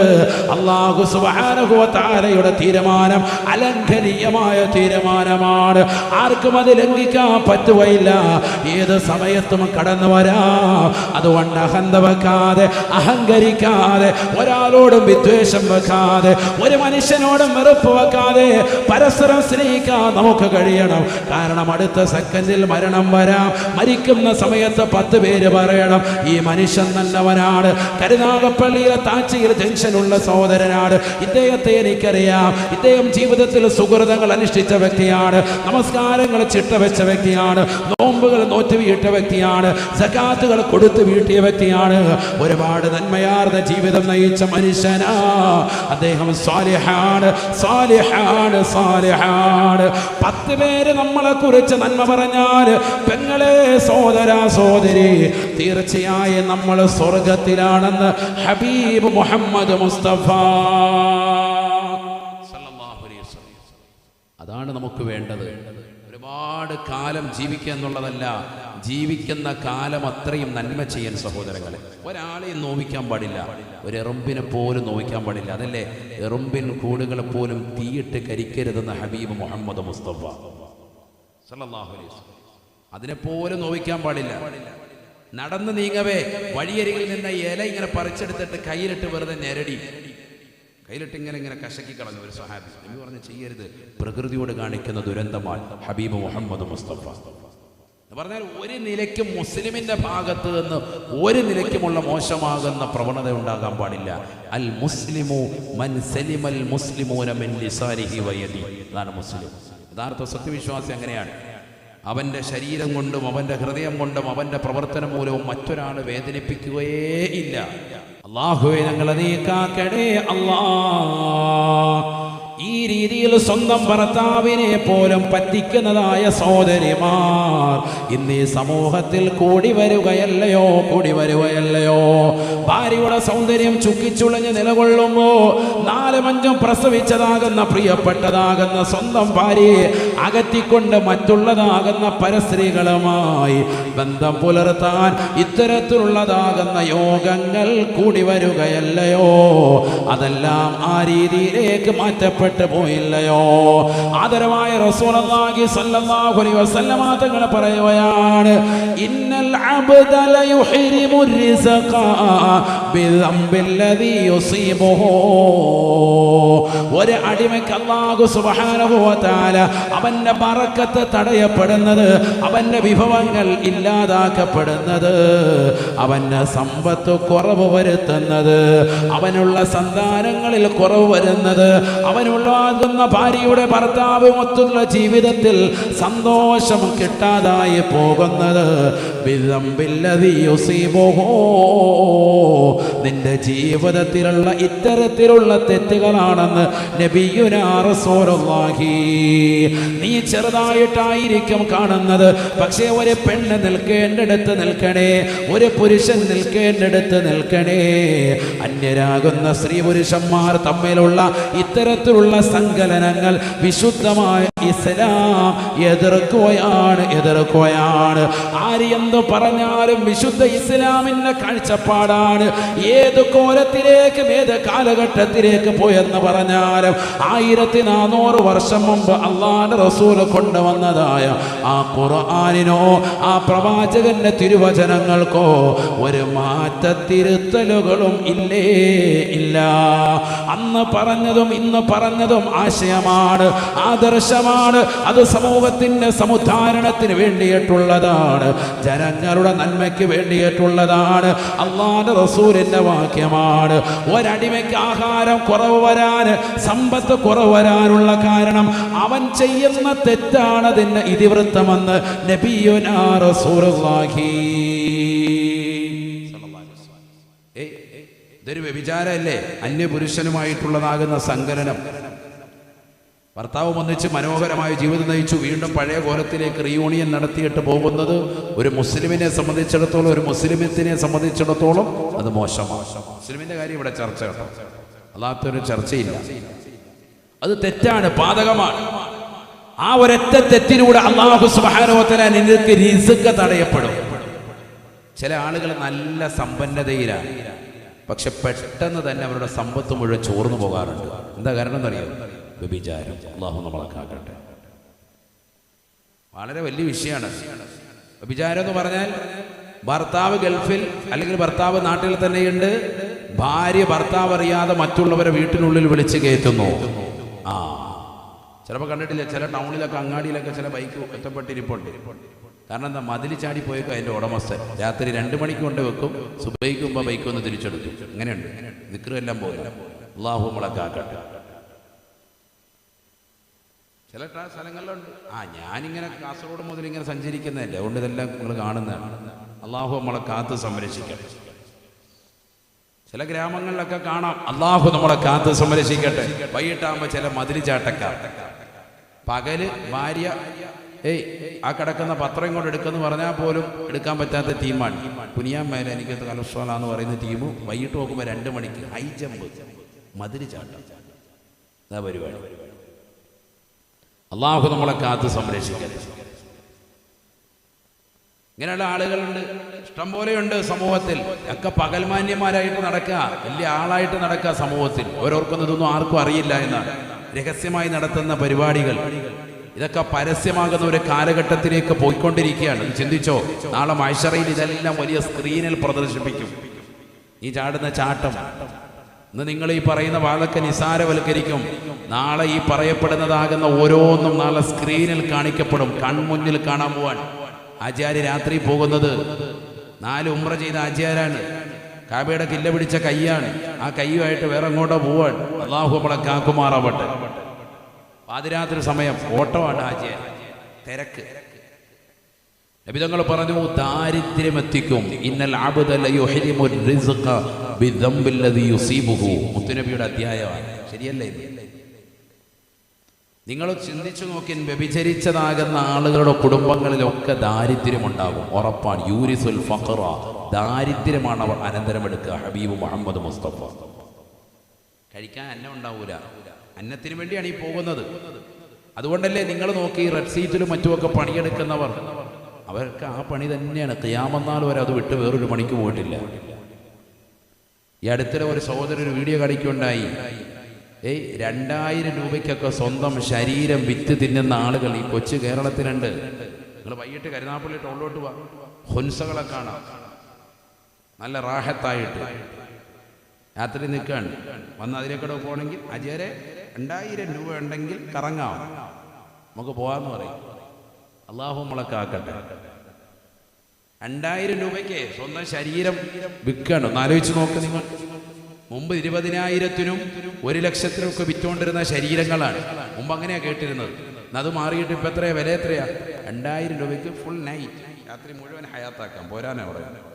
[SPEAKER 1] അല്ലാഹു സുബ്ഹാനഹു വ തആലയുടെ തീരുമാനം അലംഘനീയമായ തീരുമാനമാണ്. ആർക്കും അത് ലംഘിക്കാൻ പറ്റുകയില്ല. ഏത് സമയത്തും കടന്നു വരാം. അതുകൊണ്ട് അഹന്ത വെക്കാതെ, അഹങ്കരിക്കാതെ, ഒരാളോടും വിദ്വേഷം വെക്കാതെ, ഒരു മനുഷ്യനോടും വെറുപ്പ് വെക്കാതെ പരസ്പരം സ്നേഹിക്കാൻ നമുക്ക് കഴിയണം. കാരണം അടുത്ത സെക്കൻഡിൽ മരണം വരാം. മരിക്കുന്ന സമയത്ത് 10 പേര് പറയണം, ഈ മനുഷ്യൻ നല്ലവനാണ്, കരുനാഗപ്പള്ളിയിലെ താച്ചിയിൽ ജംഗ്ഷനുള്ള സഹോദരനാണ്, ഇദ്ദേഹത്തെ എനിക്കറിയാം, ഇദ്ദേഹം ജീവിതത്തിൽ സുഹൃതങ്ങൾ അനുഷ്ഠിച്ച വ്യക്തിയാണ്, നമസ്കാരങ്ങൾ ചിട്ടവെച്ച വ്യക്തിയാണ്, നോമ്പുകൾ നോറ്റ് വീട്ട വ്യക്തിയാണ്, സകാത്തുകൾ കൊടുത്തു വീട്ടിയ വ്യക്തിയാണ്, ഒരുപാട് നന്മയാർന്ന ജീവിതം നയിച്ച മനുഷ്യനാ അദ്ദേഹം. സാലിഹാണ്, സാലിഹാണ്, സാലിഹാണ്. 10 പേര് നമ്മളെ കുറിച്ച് നന്മ പറഞ്ഞാൽ, പെങ്ങളെ, സഹോദര, സഹോദരി, തീർച്ചയായും നമ്മൾ സ്വർഗത്തിലാണെന്ന് ഹബീബ് മുഹമ്മദ് മുസ്തഫ സല്ലല്ലാഹു അലൈഹി വസല്ലം. അതാണ് നമുക്ക് വേണ്ടത്. ഒരുപാട് കാലം ജീവിക്കുക എന്നുള്ളതല്ല, ജീവിക്കുന്ന കാലം അത്രയും നന്മ ചെയ്യാൻ സഹോദരങ്ങളെ. ഒരാളെയും നോവിക്കാൻ പാടില്ല, ഒരു എറുമ്പിനെ പോലും നോവിക്കാൻ പാടില്ല. അതല്ലേ എറുമ്പിൻ കൂടുകളെ പോലും തീയിട്ട് കരിക്കരുതെന്ന് ഹബീബ് മുഹമ്മദ് മുസ്തഫ സല്ലല്ലാഹു അലൈഹി വസല്ലം. അതിനെപ്പോലും നോവിക്കാൻ പാടില്ല. നടന്നു നീങ്ങവേ വഴിയരികിൽ നിന്ന് ഇല ഇങ്ങനെ പറിച്ചെടുത്തിട്ട് കയ്യിലിട്ട് വെറുതെ ഞെരടി, കയ്യിലിട്ട് ഇങ്ങനെ കശക്കി കളഞ്ഞു ഒരു സ്വഹാബി. നബി പറഞ്ഞു, ചെയ്യരുത്, പ്രകൃതിയോട് കാണിക്കുന്ന ദുരന്തമാണ്. ഹബീബ് മുഹമ്മദ് മുസ്തഫ പറഞ്ഞാൽ ഒരു നിലയ്ക്കും മുസ്ലിമിന്റെ ഭാഗത്ത് നിന്ന് ഒരു നിലയ്ക്കുമുള്ള മോശമാകുന്ന പ്രവണത ഉണ്ടാകാൻ പാടില്ല. അൽ മുസ്ലിമു മൻ സലിമൽ മുസ്ലിമൂന മിൻ ലിസാനിഹി വയദി. അതാണ് മുസ്ലിം. യഥാർത്ഥ സത്യവിശ്വാസി അങ്ങനെയാണ്. അവന്റെ ശരീരം കൊണ്ടും അവന്റെ ഹൃദയം കൊണ്ടും അവന്റെ പ്രവർത്തനം മൂലവും മറ്റൊരാളെ വേദനിപ്പിക്കുകയേ ഇല്ല. അല്ലാഹുവേ, ഞങ്ങളെ നീ കാക്കണേ അല്ലാ. ഈ രീതിയിൽ സ്വന്തം ഭർത്താവിനെ പോലും പറ്റിക്കുന്നതായ സഹോദരിമാർ ഇന്ന് ഈ സമൂഹത്തിൽ കൂടി വരികയല്ലയോ? ഭാര്യയുടെ സൗന്ദര്യം ചുക്കിച്ചുളഞ്ഞ് നിലകൊള്ളുമ്പോ 4-5 പ്രസവിച്ചതാകുന്ന പ്രിയപ്പെട്ടതാകുന്ന സ്വന്തം ഭാര്യയെ അകറ്റിക്കൊണ്ട് മറ്റുള്ളതാകുന്ന പരസ്ത്രീകളുമായി ബന്ധം പുലർത്താൻ ഇത്തരത്തിലുള്ളതാകുന്ന യോഗങ്ങൾ കൂടി വരികയല്ലയോ? അതെല്ലാം ആ രീതിയിലേക്ക് മാറ്റപ്പെട്ടു പോയില്ലയോ? ആദരവായ റസൂലുള്ളാഹി സ്വല്ലല്ലാഹു അലൈഹി വസല്ലമ തങ്ങൾ പറയുകയാണ്, ഇന്നൽ അബ്ദ ലയുഹരിമു റിസ്ഖ ബിദംബില്ലദീ യുസീബുഹു. ഒരു അടിമയ്ക്ക് അല്ലാഹു സുബ്ഹാനഹു വ തആല അവൻ അവന്റെ ബറക്കത്ത് തടയപ്പെടുന്നത്, അവന്റെ വിഭവങ്ങൾ ഇല്ലാതാക്കപ്പെടുന്നത്, അവന്റെ സമ്പത്ത് കുറവ് വരുത്തുന്നത്, അവനുള്ള സന്താനങ്ങളിൽ കുറവ് വരുന്നത്, അവനുള്ളാകുന്ന ഭാര്യയുടെ ഭർത്താവുമൊത്തുള്ള ജീവിതത്തിൽ സന്തോഷം കിട്ടാതായി പോകുന്നത് നിന്റെ ജീവിതത്തിലുള്ള ഇത്തരത്തിലുള്ള തെറ്റുകളാണെന്ന് നബിയുനാ റസൂലുള്ളാഹി. നീ ചെറുതായിട്ടായിരിക്കും കാണുന്നത്, പക്ഷേ ഒരു പെണ്ണ് നിൽക്കേണ്ടടുത്ത് നിൽക്കണേ, ഒരു പുരുഷൻ നിൽക്കേണ്ടടുത്ത് നിൽക്കണേ. അന്യരാകുന്ന സ്ത്രീ പുരുഷന്മാർ തമ്മിലുള്ള ഇത്തരത്തിലുള്ള സങ്കലനങ്ങൾ വിശുദ്ധമായ ഇസ്ലാം എതിർക്കുകയാണ്. ആര് എന്ത് പറഞ്ഞാലും വിശുദ്ധ ഇസ്ലാമിന്റെ കാഴ്ചപ്പാടാണ്. ഏത് കോലത്തിലേക്ക് ഏത് കാലഘട്ടത്തിലേക്ക് പോയെന്ന് പറഞ്ഞാലും 1400 വർഷം മുമ്പ് അല്ലാഹുവിന്റെ റസൂൽ കൊണ്ടുവന്നതായ ആ ഖുർആനിനോ ആ പ്രവാചകന്റെ തിരുവചനങ്ങൾക്കോ ഒരു മാറ്റത്തിരുത്തലുകളും ഇല്ല. അന്ന് പറഞ്ഞതും ഇന്ന് പറഞ്ഞതും ആശയമാണ്, ആദർശമാണ്. അത് സമൂഹത്തിന്റെ സമുദ്ധാരണത്തിന് വേണ്ടിയിട്ടുള്ളതാണ്, ജനങ്ങളുടെ നന്മയ്ക്ക് വേണ്ടിയിട്ടുള്ളതാണ്. അല്ലാഹുവിന്റെ റസൂലിന്റെ വാക്യമാണ്. ഒരടിമയ്ക്ക് ആഹാരം കുറവ് വരാൻ, സമ്പത്ത് കുറവ് വരാനുള്ള കാരണം അവൻ ചെയ്യുന്ന തെറ്റാണ് അതിന്റെ ഇതിവൃത്തമെന്ന് നബിയുനാ റസൂലുള്ളാഹി. ഇതൊരു വ്യഭിചാരമല്ലേ? അന്യപുരുഷനുമായിട്ടുള്ളതാകുന്ന സങ്കലനം. ഭർത്താവ് ഒന്നിച്ച് മനോഹരമായ ജീവിതം നയിച്ചു, വീണ്ടും പഴയ കോലത്തിലേക്ക് റീയൂണിയൻ നടത്തിയിട്ട് പോകുന്നത് ഒരു മുസ്ലിമിനെ സംബന്ധിച്ചിടത്തോളം, ഒരു മുസ്ലിമത്തിനെ സംബന്ധിച്ചിടത്തോളം അത് മോശമാണ്. മുസ്ലിമിന്റെ കാര്യം ഇവിടെ ചർച്ച കേട്ടോ, അല്ലാത്തൊരു ചർച്ചയില്ല. അത് തെറ്റാണ്, പാതകമാണ്. ആ ഒരൊറ്റ തെറ്റിലൂടെ അല്ലാഹു സുബ്ഹാനഹു വ തആല നിനക്ക് റിസ്ക് തടയപ്പെടും. ചില ആളുകൾ നല്ല സമ്പന്നതയിലാണ്, പക്ഷെ പെട്ടെന്ന് തന്നെ അവരുടെ സമ്പത്ത് മുഴുവൻ ചോർന്നു പോകാറുണ്ട്. എന്താ കാരണം എന്നറിയാം? വ്യഭിചാരം. അല്ലാഹു നമ്മളെ കാക്കട്ടെ. വളരെ വലിയ വിഷയമാണ് വ്യഭിചാരം എന്ന് പറഞ്ഞാൽ. ഭർത്താവ് ഗൾഫിൽ അല്ലെങ്കിൽ ഭർത്താവ് നാട്ടിൽ തന്നെയുണ്ട്, ഭാര്യ ഭർത്താവ് അറിയാതെ മറ്റുള്ളവരെ വീട്ടിനുള്ളിൽ വിളിച്ച് കയറ്റുന്നു. ചിലപ്പോൾ കണ്ടിട്ടില്ല, ചില ടൗണിലൊക്കെ അങ്ങാടിയിലൊക്കെ ചില ബൈക്ക് ഒറ്റപ്പെട്ടിരിപ്പുണ്ട്. കാരണം എന്താ? മതിൽ ചാടി പോയേക്കും അതിൻ്റെ ഉടമസ്ഥൻ. രാത്രി 2 മണിക്ക് കൊണ്ട് വെക്കും, സുബൈക്ക് മുമ്പ് ബൈക്ക് ഒന്ന് തിരിച്ചെടുക്കും. അങ്ങനെയുണ്ട്, ദിക്റെല്ലാം പോകില്ല. അല്ലാഹു നമ്മളെ കാക്കട്ടെ. ചില സ്ഥലങ്ങളിലുണ്ട്. ഞാനിങ്ങനെ കാസർഗോഡ് മുതൽ ഇങ്ങനെ സഞ്ചരിക്കുന്നതല്ലേ, അതുകൊണ്ട് ഇതെല്ലാം നിങ്ങൾ കാണുന്നതാണ്. അല്ലാഹു നമ്മളെ കാത്ത് സംരക്ഷിക്കട്ടെ. ചില ഗ്രാമങ്ങളിലൊക്കെ കാണാം. അല്ലാഹു നമ്മളെ കാത്ത് സംരക്ഷിക്കട്ടെ. വൈകിട്ടാകുമ്പോൾ ചില മതിലി ചാട്ടക്കാർ, പകല് ഭാര്യ ആ കിടക്കുന്ന പത്രം കൊണ്ട് എടുക്കുമെന്ന് പറഞ്ഞാൽ പോലും എടുക്കാൻ പറ്റാത്ത ടീമാണ്. പുനിയാൻ മേലെ എനിക്ക് കലസ്ട്രോളാന്ന് പറയുന്ന ടീം വൈകിട്ട് നോക്കുമ്പോൾ 2 മണിക്ക് ഹൈ ജമ്പ് മതിലി ചാട്ടം. അതാ പരിപാടി. അല്ലാഹു നമ്മളെ കാത്ത് സംരക്ഷിക്കട്ടെ. ഇങ്ങനെയുള്ള ആളുകളുണ്ട്, ഇഷ്ടംപോലെയുണ്ട് സമൂഹത്തിൽ. ഒക്കെ പകൽമാന്യന്മാരായിട്ട് നടക്കുക, വലിയ ആളായിട്ട് നടക്കുക സമൂഹത്തിൽ. ഓരോർക്കൊന്നും ഇതൊന്നും ആർക്കും അറിയില്ല എന്നാണ്. രഹസ്യമായി നടത്തുന്ന പരിപാടികൾ ഇതൊക്കെ പരസ്യമാകുന്ന ഒരു കാലഘട്ടത്തിലേക്ക് പോയിക്കൊണ്ടിരിക്കുകയാണ്. ചിന്തിച്ചോ, നാളെ മഹ്ശറയിൽ ഇതെല്ലാം വലിയ സ്ക്രീനിൽ പ്രദർശിപ്പിക്കും. ഈ ചാടുന്ന ചാട്ടം ഇന്ന് നിങ്ങൾ ഈ പറയുന്ന വാദത്തെ നിസാരവൽക്കരിക്കും. നാളെ ഈ പറയപ്പെടുന്നതാകുന്ന ഓരോന്നും നാളെ സ്ക്രീനിൽ കാണിക്കപ്പെടും, കൺമുന്നിൽ കാണാൻ പോവാൻ. ആചാര്യ രാത്രി പോകുന്നത് 4 ഉംറ ചെയ്ത ആചാര്യാണ്. കാബയുടെ കില്ല പിടിച്ച കൈയാണ്. ആ കൈയുമായിട്ട് വേറെ എങ്ങോട്ടോ പോവാൻ. അല്ലാഹു നമ്മളെ കാക്കുമാറാവട്ടെ. പാതിരാത്രി സമയം ഓട്ടമാണ് ആചാര്യ, തിരക്ക്. നബിതങ്ങൾ പറഞ്ഞു, ദാരിദ്ര്യമെത്തിക്കും. ഇന്നൽ അബ്ദ ലയുഹ്രിമു റിസ്ഖ ബിദംബി അല്ലദി യുസീബുഹു. മുത്തുനബിയുടെ അധ്യായമാണ്. ശരിയല്ലേ? നിങ്ങൾ ചിന്തിച്ചു നോക്കി, വ്യഭിചരിച്ചതാകുന്ന ആളുകളുടെ കുടുംബങ്ങളിലൊക്കെ ദാരിദ്ര്യമുണ്ടാകും, ഉറപ്പാണ്. യൂരിസുൽ ഫഖറ, ദാരിദ്ര്യമാണ് അവർ അനന്തരമെടുക്കുക. ഹബീബ് മുഹമ്മദ് മുസ്തഫ. കഴിക്കാൻ അന്നം ഉണ്ടാവൂല, അന്നത്തിന് വേണ്ടിയാണ് ഈ പോകുന്നത്. അതുകൊണ്ടല്ലേ നിങ്ങൾ നോക്കി റെഡ് സീറ്റിലും മറ്റുമൊക്കെ പണിയെടുക്കുന്നവർ, അവർക്ക് ആ പണി തന്നെയാണ്. ഖിയാമത്ത് വരെ അത് വിട്ട് വേറൊരു പണിക്ക് പോയിട്ടില്ല. ഈ അടുത്തിടെ ഒരു സഹോദരൻ ഒരു വീഡിയോ കാണിക്കുകയുണ്ടായി. 2000 രൂപയ്ക്കൊക്കെ സ്വന്തം ശരീരം വിറ്റ് തിന്നുന്ന ആളുകൾ ഈ കൊച്ചു കേരളത്തിലുണ്ട്. നിങ്ങൾ വൈകിട്ട് കരുനാപ്പള്ളി ടൗണിലോട്ട് പോവാ, ഹുൻസകളെ കാണാം, നല്ല റാഹത്തായിട്ട് രാത്രി നിൽക്കുകയാണ്. വന്ന് അതിലേക്കൂടെ പോകണമെങ്കിൽ അജയരെ 2000 രൂപ ഉണ്ടെങ്കിൽ കറങ്ങാം. നമുക്ക് പോകാമെന്ന് പറയും. അള്ളാഹു നമ്മളെ കാക്കട്ടെ. 2000 രൂപയ്ക്ക് സ്വന്തം ശരീരം വിൽക്കണം. ഒന്ന് ആലോചിച്ച് നോക്ക് നിങ്ങൾ. മുമ്പ് 20,000-നും 1,00,000-നും ഒക്കെ വിറ്റുകൊണ്ടിരുന്ന ശരീരങ്ങളാണ്. മുമ്പ് അങ്ങനെയാണ് കേട്ടിരുന്നത്. അത് മാറിയിട്ട് ഇപ്പം എത്രയാ വില? എത്രയാ? 2000 രൂപയ്ക്ക് ഫുൾ നൈറ്റ്, രാത്രി മുഴുവൻ ഹയാത്താക്കാം. പോരാനാ പറയുന്നത്.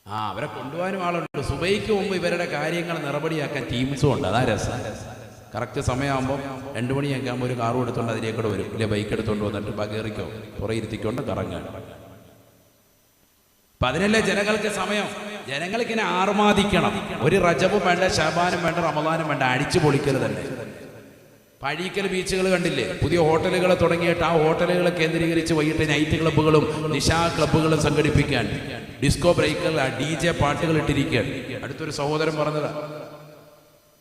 [SPEAKER 1] അവരെ കൊണ്ടുപോകാനും ആളുണ്ട്. സുബൈക്ക് മുമ്പ് ഇവരുടെ കാര്യങ്ങൾ നിറപടിയാക്കാൻ ടീംസും ഉണ്ട്. അതാ രസം. കറക്റ്റ് സമയമാകുമ്പോൾ 2 മണിയൊക്കെ ആകുമ്പോൾ ഒരു കാറും എടുത്തുകൊണ്ട് അതിലേക്കൂടെ വരും. ഇല്ലേ, ബൈക്ക് എടുത്തുകൊണ്ട് വന്നിട്ട് ബകേറിക്കോ പുറകെ ഇരുത്തിക്കൊണ്ട് കറങ്ങാൻ. അപ്പം അതിനല്ലേ ജനങ്ങൾക്ക് സമയം. ജനങ്ങൾക്കിങ്ങനെ ആർമാദിക്കണം. ഒരു റജബും വേണ്ട, ശഅബാനും വേണ്ട, റമദാനും വേണ്ട, അടിച്ചു പൊളിക്കൽ തന്നെ. പഴീക്കൽ ബീച്ചുകൾ കണ്ടില്ലേ? പുതിയ ഹോട്ടലുകൾ തുടങ്ങിയിട്ട് ആ ഹോട്ടലുകളെ കേന്ദ്രീകരിച്ച് വൈകിട്ട് നൈറ്റ് ക്ലബ്ബുകളും നിശാ ക്ലബ്ബുകളും സംഘടിപ്പിക്കാൻ, ഡിസ്കോ ബ്രേക്കർ, DJ പാട്ടുകൾ ഇട്ടിരിക്കുകയാണ്. അടുത്തൊരു സഹോദരൻ പറഞ്ഞതാ.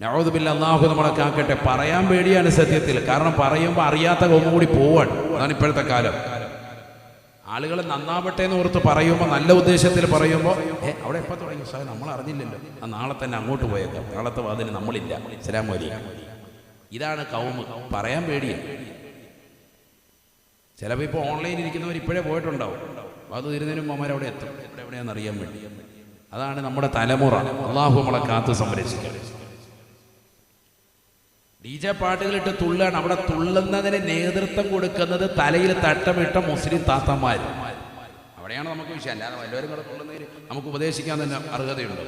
[SPEAKER 1] നഊദു ബില്ലാഹ്, അല്ലാഹു നമ്മളെ കാക്കട്ടെ. പറയാൻ പേടിയാണ് സത്യത്തിൽ. കാരണം പറയുമ്പോൾ അറിയാത്ത കൊമ്പ് കൂടി പോവാണ്. അതാണ് ഇപ്പോഴത്തെ കാലം. ആളുകൾ നന്നാവട്ടെ എന്ന് ഓർത്ത് പറയുമ്പോൾ, നല്ല ഉദ്ദേശത്തിൽ പറയുമ്പോൾ, അവിടെ എപ്പോൾ തുടങ്ങി സാർ നമ്മൾ അറിഞ്ഞില്ലല്ലോ, നാളെ തന്നെ അങ്ങോട്ട് പോയേക്കാം, നാളത്തെ വാതിന് നമ്മളില്ല, അസ്സലാമു അലൈക്കും. ഇതാണ് കൗമ്. പറയാൻ പേടിയാണ്. ചിലപ്പോൾ ഇപ്പോൾ ഓൺലൈനിൽ ഇരിക്കുന്നവർ ഇപ്പോഴേ പോയിട്ടുണ്ടാവും. അത് തീരുന്നതിനും അമ്മമാർ അവിടെ എത്തും. എവിടെയാണെന്ന് അറിയാൻ വേണ്ടി. അതാണ് നമ്മുടെ തലമുറ. അള്ളാഹു നമ്മളെ കാത്ത് സംരക്ഷിക്കട്ടെ. DJ പാട്ടുകളിട്ട് തുള്ളാണ്. അവിടെ തുള്ളുന്നതിന് നേതൃത്വം കൊടുക്കുന്നത് തലയിൽ തട്ടമിട്ട മുസ്ലിം താത്തന്മാർ. അവിടെയാണ് നമുക്ക് വിഷയം. അല്ലാതെ വല്ലവരും കൂടെ തുള്ളുന്നതിന് നമുക്ക് ഉപദേശിക്കാൻ തന്നെ അർഹതയുണ്ട്.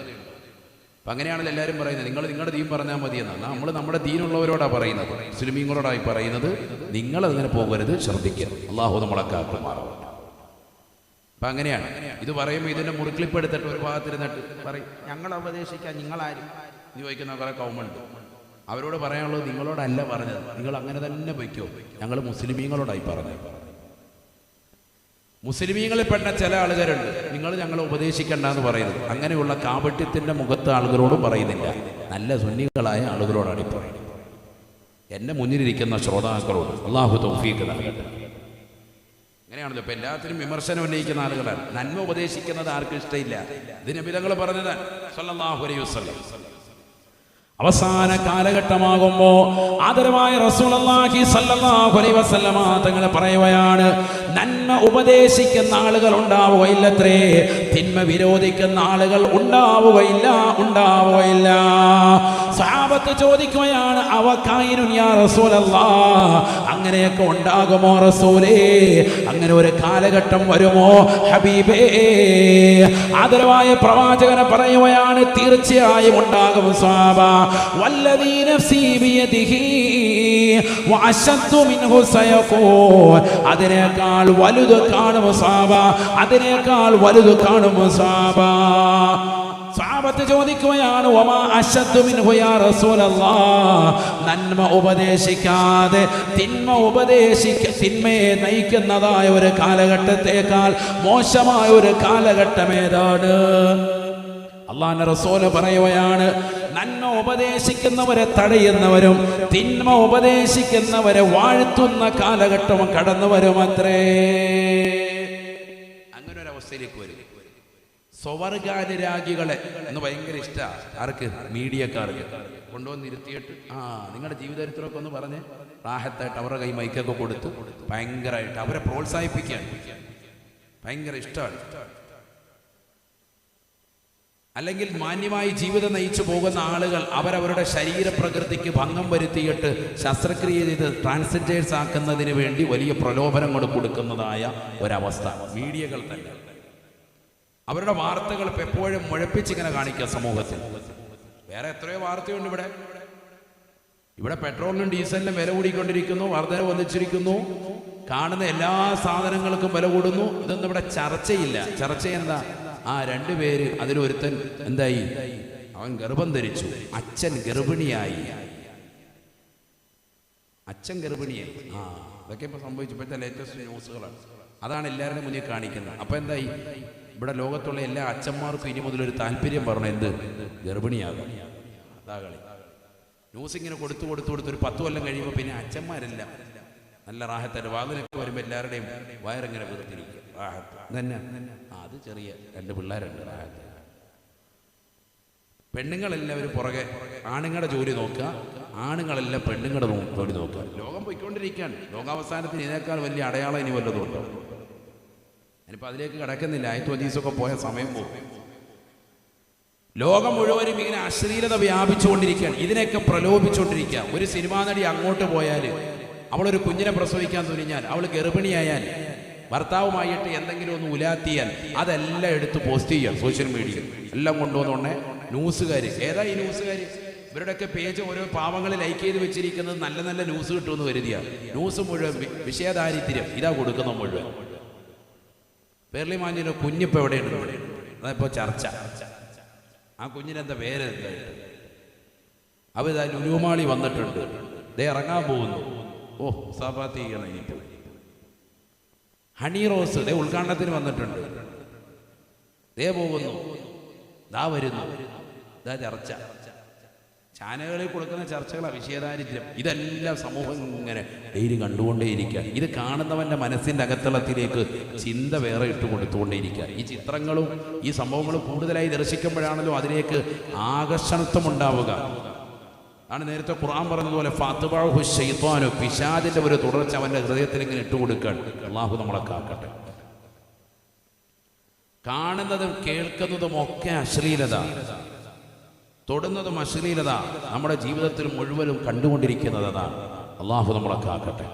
[SPEAKER 1] അപ്പം അങ്ങനെയാണല്ലോ എല്ലാവരും പറയുന്നത്, നിങ്ങൾ നിങ്ങളുടെ ദീൻ പറഞ്ഞാൽ മതിയെന്നാണ്. നമ്മൾ നമ്മുടെ ദീനുള്ളവരോടാണ് പറയുന്നത്, മുസ്ലിമീങ്ങളോടായി പറയുന്നത്. നിങ്ങളതിങ്ങനെ പോകരുത്, ശ്രദ്ധിക്കരുത്. അള്ളാഹു നമ്മളെ കാക്കുമാറാവട്ടെ. അപ്പം അങ്ങനെയാണ് ഇത് പറയുമ്പോൾ ഇതിൻ്റെ മുറിക്ലിപ്പ് എടുത്തിട്ട് ഒരു ഭാഗത്തിരുന്നിട്ട് പറയും, ഞങ്ങൾ ഉപദേശിക്കാൻ നിങ്ങളാരും എന്ന് ചോദിക്കുന്ന കുറേ കൗമുണ്ട്. അവരോട് പറയാനുള്ളത്, നിങ്ങളോടല്ല പറഞ്ഞത്, നിങ്ങൾ അങ്ങനെ തന്നെ വയ്ക്കോ. ഞങ്ങൾ മുസ്ലിമീങ്ങളോടായി പറഞ്ഞത്. മുസ്ലിമീങ്ങളിൽ പെട്ട ചില ആളുകാരുണ്ട്, നിങ്ങൾ ഞങ്ങളെ ഉപദേശിക്കണ്ട എന്ന് പറയുന്നത്. അങ്ങനെയുള്ള കാപട്യത്തിൻ്റെ മുഖത്ത് ആളുകളോടും പറയുന്നില്ല, നല്ല സുന്നികളായ ആളുകളോടാണ് ഈ പറയുന്നത്. എൻ്റെ മുന്നിലിരിക്കുന്ന ശ്രോതാക്കളോട് അള്ളാഹു തൗഫീഖ് നൽകട്ടെ. അങ്ങനെയാണല്ലോ ഇപ്പം എല്ലാത്തിനും വിമർശനം ഉന്നയിക്കുന്ന ആളുകളാണ്. നന്മ ഉപദേശിക്കുന്നത് ആർക്കും ഇഷ്ടമില്ല. ഇത് നബി തങ്ങൾ പറഞ്ഞതാണ് സല്ലല്ലാഹു അലൈഹി വസല്ലം. അവസാന കാലഘട്ടമാകുമ്പോ ആദരവായ റസൂലുള്ളാഹി സ്വല്ലല്ലാഹു അലൈഹി വസല്ലമ തങ്ങൾ പറയുകയാണ്, നന്മ ഉപദേശിക്കുന്ന ആളുകൾ ഉണ്ടാവുകയില്ലത്രേ, തിന്മ വിരോധിക്കുന്ന ആളുകൾ ഉണ്ടാവുകയില്ല. സഹാബത്ത് ചോദിക്കുകയാണ്, അവകായിനുൻ യാ റസൂലല്ലാഹ്, അങ്ങനെയൊക്കെ ഉണ്ടാകുമോ റസൂലേ? അങ്ങനെ ഒരു കാലഘട്ടം വരുമോ ഹബീബേ? ആദരവായ പ്രവാചകനെ പറയുകയാണ്, തീർച്ചയായും ഉണ്ടാകും സ്വഹാബ. വല്ലദീ നഫ്സി ബിയദിഹി വഅശദ്ദു മിൻഹു സയഖൂൻ, അതിനേക്കാൾ വലുത് കാണും സ്വഹാബ, അതിനേക്കാൾ വലുത് കാണും സ്വഹാബ. സഹാബത്ത് ചോദിക്കുകയാണ്, വമാ അശദ്ദു മിൻഹു യാ റസൂലല്ലാഹ്, നന്മ ഉപദേശിക്കാതെ തിന്മയെ നയിക്കുന്നതായ ഒരു കാലഘട്ടത്തേക്കാൾ മോശമായ ഒരു കാലഘട്ടം ഏതാണ്? അല്ലാഹുവിന്റെ റസൂൽ പറയുകയാണ്, നന്മ ഉപദേശിക്കുന്നവരെ തടയുന്നവരും തിന്മ ഉപദേശിക്കുന്നവരെ വാഴ്ത്തുന്ന കാലഘട്ടം കടന്നു വരുമത്രേ. അങ്ങനെ ഒരു അവസ്ഥയിലേക്ക് വരും. സ്വവർഗാനുരാഗികളെ എന്ന് ഭയങ്കര ഇഷ്ടമാണ് ആർക്ക്? മീഡിയക്കാർക്ക്. കൊണ്ടുവന്നിരുത്തിയിട്ട് നിങ്ങളുടെ ജീവിതചരിത്രമൊക്കെ ഒന്ന് പറഞ്ഞ് റാഹത്തായിട്ട് അവരുടെ കൈ മൈക്കൊക്കെ കൊടുത്ത് ഭയങ്കരമായിട്ട് അവരെ പ്രോത്സാഹിപ്പിക്കാൻ ഭയങ്കര ഇഷ്ടമാണ്. അല്ലെങ്കിൽ മാന്യമായി ജീവിതം നയിച്ചു പോകുന്ന ആളുകൾ അവരവരുടെ ശരീരപ്രകൃതിക്ക് ഭംഗം വരുത്തിയിട്ട് ശസ്ത്രക്രിയ ചെയ്ത് ട്രാൻസ്ജെൻഡേഴ്സ് ആക്കുന്നതിന് വേണ്ടി വലിയ പ്രലോഭനങ്ങൾ കൊടുക്കുന്നതായ ഒരവസ്ഥ മീഡിയകൾ തന്നെ. അവരുടെ വാർത്തകൾ എപ്പോഴും മുഴപ്പിച്ചിങ്ങനെ കാണിക്കുക സമൂഹത്തിൽ. വേറെ എത്രയോ വാർത്തയുണ്ട് ഇവിടെ പെട്രോളിനും ഡീസലിനും വില കൂടിക്കൊണ്ടിരിക്കുന്നു, വർധന വന്നിച്ചിരിക്കുന്നു, കാണുന്ന എല്ലാ സാധനങ്ങൾക്കും വില കൂടുന്നു. ഇതൊന്നും ഇവിടെ ചർച്ചയില്ല. ചർച്ച എന്താ? രണ്ടുപേര്, അതിലൊരുത്തൻ എന്തായി? അവൻ ഗർഭം ധരിച്ചു, അച്ഛൻ ഗർഭിണിയായി. ഇതൊക്കെ ഇപ്പൊ സംഭവിച്ചപ്പോഴത്തെ ലേറ്റസ്റ്റ് ന്യൂസുകളാണ്. അതാണ് എല്ലാവരുടെയും മുന്നിൽ കാണിക്കുന്നത്. അപ്പൊ എന്തായി? ഇവിടെ ലോകത്തുള്ള എല്ലാ അച്ഛന്മാർക്കും ഇനി മുതൽ ഒരു താല്പര്യം പറഞ്ഞു, എന്ത്? ഗർഭിണിയാകും. അതാ കളി. ന്യൂസ് ഇങ്ങനെ കൊടുത്തു ഒരു 10 കൊല്ലം കഴിയുമ്പോൾ പിന്നെ അച്ഛന്മാരെല്ലാം നല്ല റാഹത്തായിട്ട് വാതിലൊക്കെ വരുമ്പോൾ എല്ലാവരുടെയും വയറിങ്ങനെ വീർത്തിരിക്കും. റാഹത്ത് തന്നെ. അത് ചെറിയ 2 പിള്ളേരുണ്ട് റാഹത്ത്. പെണ്ണുങ്ങളെല്ലാവരും പുറകെ ആണുങ്ങളുടെ ജോലി നോക്കുക, ആണുങ്ങളെല്ലാം പെണ്ണുങ്ങളുടെ ജോലി നോക്കുക. ലോകം പോയിക്കൊണ്ടിരിക്കുകയാണ്. ലോകാവസാനത്തിന് ഇതിനേക്കാൾ വലിയ അടയാളം ഇനി വല്ലതും ഉണ്ടോ? ഞാനിപ്പോൾ അതിലേക്ക് കിടക്കുന്നില്ല. ആയത്തും ഹദീസൊക്കെ പോയ സമയം പോകും. ലോകം മുഴുവനും ഇങ്ങനെ അശ്ലീലത വ്യാപിച്ചുകൊണ്ടിരിക്കുകയാണ്. ഇതിനെയൊക്കെ പ്രലോഭിച്ചുകൊണ്ടിരിക്കുക. ഒരു സിനിമാ നടി അങ്ങോട്ട് പോയാൽ, അവളൊരു കുഞ്ഞിനെ പ്രസവിക്കാൻ തുനിഞ്ഞാൽ, അവൾ ഗർഭിണിയായാൽ, ഭർത്താവുമായിട്ട് എന്തെങ്കിലും ഒന്ന് ഉലാത്തിയാൽ അതെല്ലാം എടുത്ത് പോസ്റ്റ് ചെയ്യാം സോഷ്യൽ മീഡിയയിൽ. എല്ലാം കൊണ്ടുവന്നോണ്ടേ ന്യൂസുകാർ. ഏതാ ഈ ന്യൂസുകാർ? ഇവരുടെയൊക്കെ പേജ് ഓരോ പാവങ്ങൾ ലൈക്ക് ചെയ്ത് വെച്ചിരിക്കുന്നത് നല്ല നല്ല ന്യൂസ് കിട്ടുമെന്ന് കരുതിയ ന്യൂസ് മുഴുവൻ വിഷയദാരിദ്ര്യം ഇതാ കൊടുക്കുന്ന മുഴുവൻ. പേർലി മാഞ്ഞിൻ്റെ കുഞ്ഞിപ്പോൾ എവിടെയുണ്ട്? അതിപ്പോൾ ചർച്ച. ആ കുഞ്ഞിനെന്താ പേര് എന്തായിട്ട്? അവരിതാ ലുലുമാളി വന്നിട്ടുണ്ട്, ദേ ഇറങ്ങാൻ പോകുന്നു. ഓ സഭാത്തി ചെയ്യണം ഇനിയിപ്പോൾ. ഹണി റോസ് ദേ ഉദ്ഘാടനത്തിന് വന്നിട്ടുണ്ട്, ദേ പോകുന്നു, ദാ വരുന്നു, ഇതാ ചർച്ച. ചാനലുകളിൽ കൊടുക്കുന്ന ചർച്ചകളാണ് വിഷയദാരിദ്ര്യം. ഇതെല്ലാം സമൂഹം ഇങ്ങനെ ഡെയിലി കണ്ടുകൊണ്ടേയിരിക്കുക. ഇത് കാണുന്നവൻ്റെ മനസ്സിൻ്റെ അകത്തളത്തിലേക്ക് ചിന്ത വേറെ ഇട്ട് കൊടുത്തുകൊണ്ടേയിരിക്കുക. ഈ ചിത്രങ്ങളും ഈ സംഭവങ്ങളും കൂടുതലായി ദർശിക്കുമ്പോഴാണല്ലോ അതിലേക്ക് ആകർഷണത്വം ഉണ്ടാവുക. ആണ് നേരത്തെ ഖുർആൻ പറഞ്ഞതുപോലെ ഫാത്തിബഹു ശൈത്വാനു, പിശാചിന്റെ ഒരു തുടർച്ച അവൻ്റെ ഹൃദയത്തിൽ ഇങ്ങനെ ഇട്ടുകൊടുക്കാൻ. അള്ളാഹു നമ്മളെ കാക്കട്ടെ. കാണുന്നതും കേൾക്കുന്നതും ഒക്കെ അശ്ലീലത, തൊടുന്നതും അശ്ലീലത, നമ്മുടെ ജീവിതത്തിൽ മുഴുവനും കണ്ടുകൊണ്ടിരിക്കുന്നത് അതാണ്. അള്ളാഹു നമ്മളെ കാക്കട്ടെ.